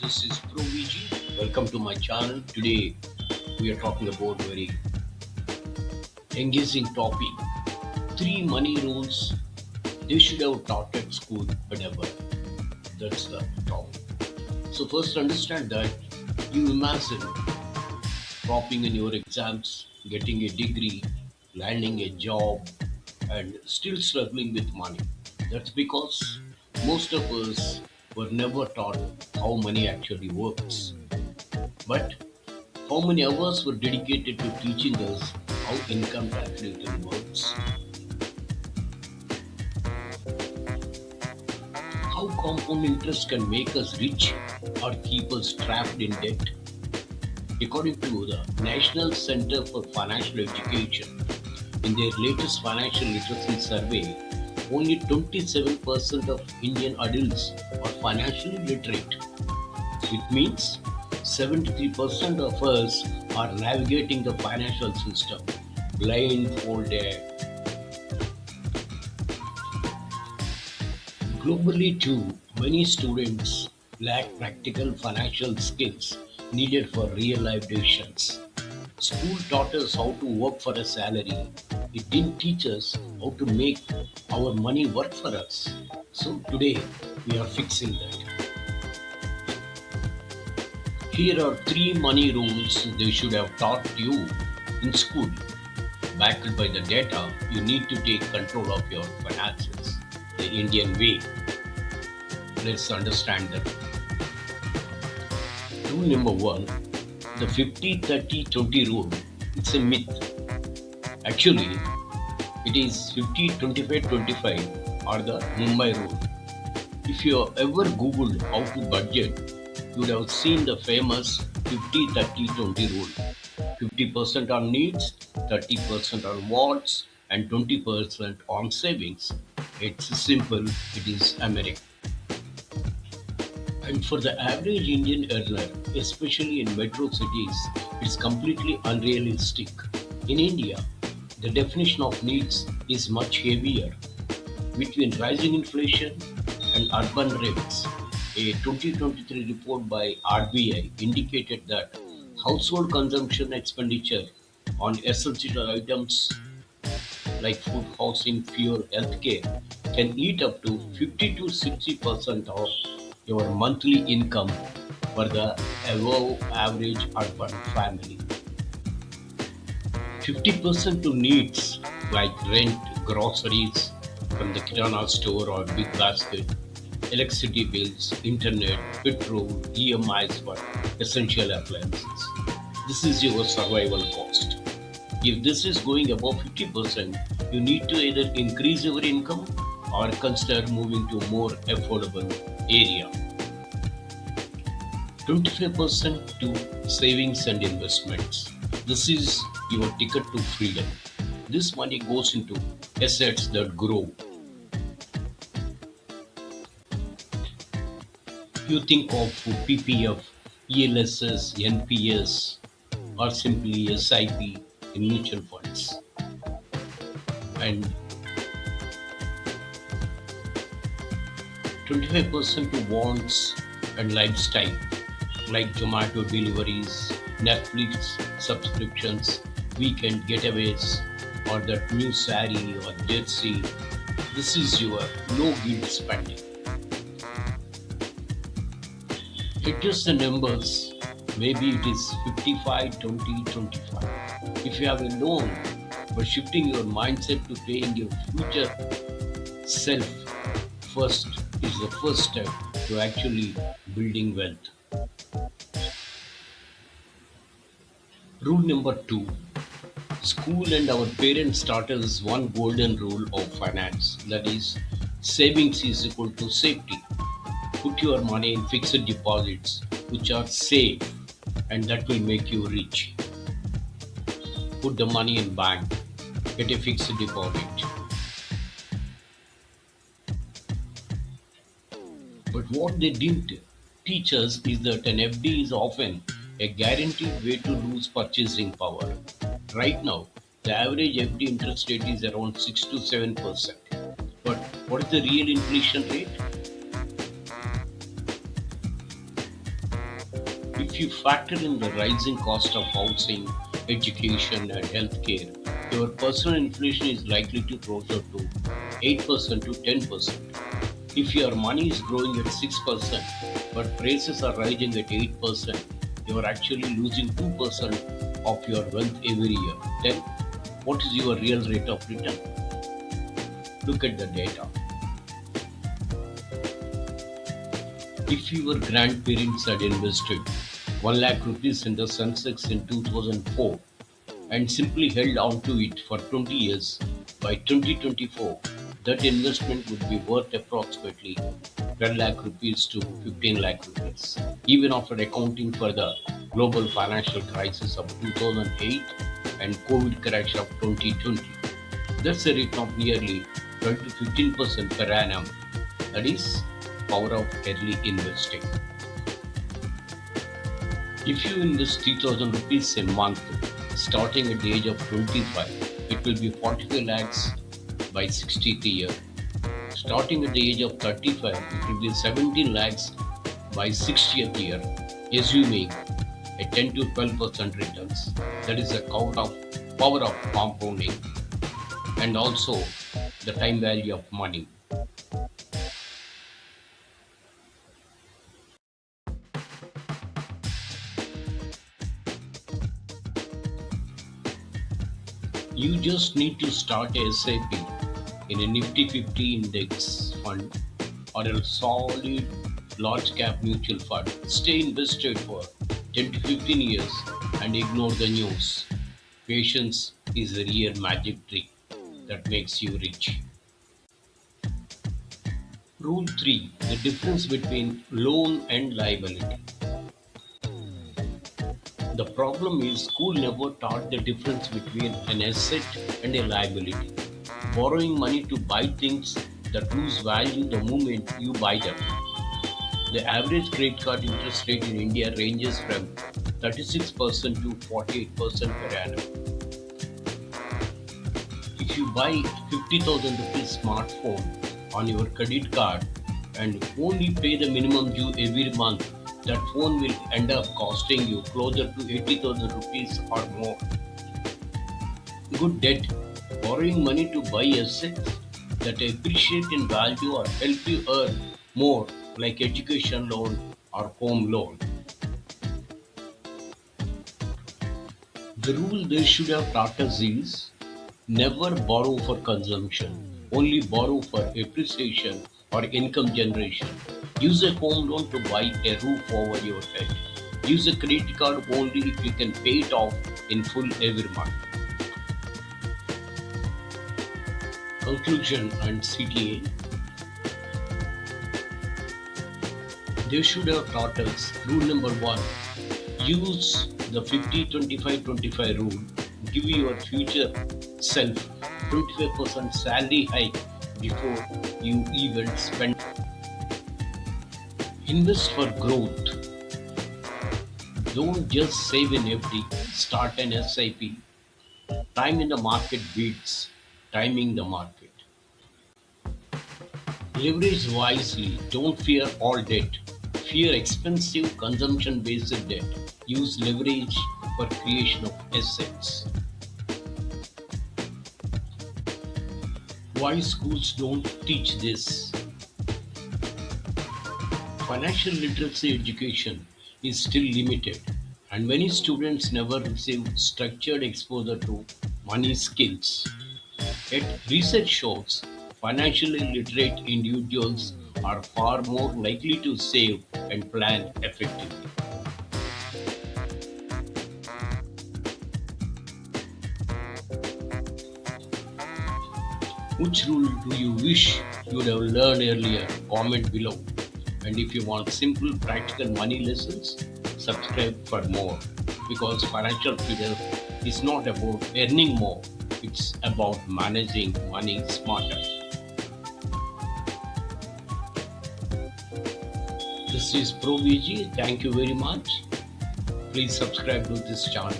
This is ProVG. Welcome to my channel. Today we are talking about very engaging topic. Three money rules they should have taught at school but never. That's the topic. So first understand that you imagine topping in your exams, getting a degree, landing a job, and still struggling with money. That's because most of us were never taught how money actually works. But how many hours were dedicated to teaching us how income calculator works, how compound interest can make us rich or keep us trapped in debt? According to the National Center for Financial Education, in their latest financial literacy survey, only 27% of Indian adults are financially literate. It means 73% of us are navigating the financial system blindfolded. Globally, too, many students lack practical financial skills needed for real life decisions. School taught us how to work for a salary. It didn't teach us how to make our money work for us. So today we are fixing that. Here are three money rules they should have taught you in school. Backed by the data, you need to take control of your finances the Indian way. Let's understand that. Rule number one, the 50-30-20 rule. It's a myth. Actually, it is 50-25-25 or the Mumbai rule. If you have ever Googled how to budget, you would have seen the famous 50-30-20 rule. 50% on needs, 30% on wants, and 20% on savings. It's simple, it is American. And for the average Indian earner, especially in metro cities, it's completely unrealistic. In India, the definition of needs is much heavier. Between rising inflation and urban rents, a 2023 report by RBI indicated that household consumption expenditure on essential items like food, housing, fuel, healthcare can eat up to 50 to 60% of your monthly income for the above average urban family. 50% to needs like rent, groceries from the Kirana store or big basket, electricity bills, internet, petrol, EMIs for essential appliances. This is your survival cost. If this is going above 50%, you need to either increase your income or consider moving to more affordable area. 25% to savings and investments. This is your ticket to freedom. This money goes into assets that grow. You think of PPF, ELSS, NPS, or simply SIP in mutual funds. And 25% to wants and lifestyle like Zomato deliveries, Netflix subscriptions, weekend getaways, or that new sari or jersey. This is your low guilt spending. Adjust the numbers. Maybe it is 55, 20, 25. If you have a loan, but shifting your mindset to paying your future self first is the first step to actually building wealth. Rule number two, school and our parents taught us one golden rule of finance, that is, savings is equal to safety. Put your money in fixed deposits, which are safe, and that will make you rich. Put the money in bank, get a fixed deposit. But what they didn't teach us is that an FD is often a guaranteed way to lose purchasing power. Right now, the average FD interest rate is around 6 to 7%. But what is the real inflation rate? If you factor in the rising cost of housing, education, and healthcare, your personal inflation is likely to closer to 8% to 10%. If your money is growing at 6%, but prices are rising at 8%, you are actually losing 2% of your wealth every year. Then, what is your real rate of return? Look at the data. If your grandparents had invested 1 lakh rupees in the Sensex in 2004 and simply held on to it for 20 years, by 2024, that investment would be worth approximately 12 lakh rupees to 15 lakh rupees, even after accounting for the global financial crisis of 2008 and COVID crash of 2020. That's a rate of nearly 12 to 15% per annum. That is power of early investing. If you invest 3000 rupees a month starting at the age of 25, it will be 45 lakhs by 60th year. Starting at the age of 35, it will be 17 lakhs by 60th year, assuming a 10 to 12% returns. That is the power of compounding and also the time value of money. You just need to start a SIP in a Nifty 50 index fund or a solid large cap mutual fund. Stay invested for 10 to 15 years and ignore the news. Patience is the real magic trick that makes you rich. Rule 3: the difference between loan and liability. The problem is school never taught the difference between an asset and a liability. Borrowing money to buy things that lose value the moment you buy them. The average credit card interest rate in India ranges from 36% to 48% per annum. If you buy 50,000 rupees smartphone on your credit card and only pay the minimum due every month, that phone will end up costing you closer to 80,000 rupees or more. Good debt: borrowing money to buy assets that appreciate in value or help you earn more, like education loan or home loan. The rule they should have taught us is never borrow for consumption, only borrow for appreciation or income generation. Use a home loan to buy a roof over your head. Use a credit card only if you can pay it off in full every month. Conclusion and CTA: they should have taught us rule number one: use the 50-25-25 rule. Give your future self 25% salary hike before you even spend. Invest for growth. Don't just save an FD, start an SIP. Time in the market beats timing the market. Leverage wisely. Don't fear all debt. Fear expensive consumption based debt. Use leverage for creation of assets. Why schools don't teach this? Financial literacy education is still limited, and many students never receive structured exposure to money skills. Yet, research shows financially literate individuals are far more likely to save and plan effectively. Which rule do you wish you would have learned earlier? Comment below. And if you want simple, practical money lessons, subscribe for more. Because financial freedom is not about earning more, it's about managing money smarter. This is Pro VG. Thank you very much. Please subscribe to this channel.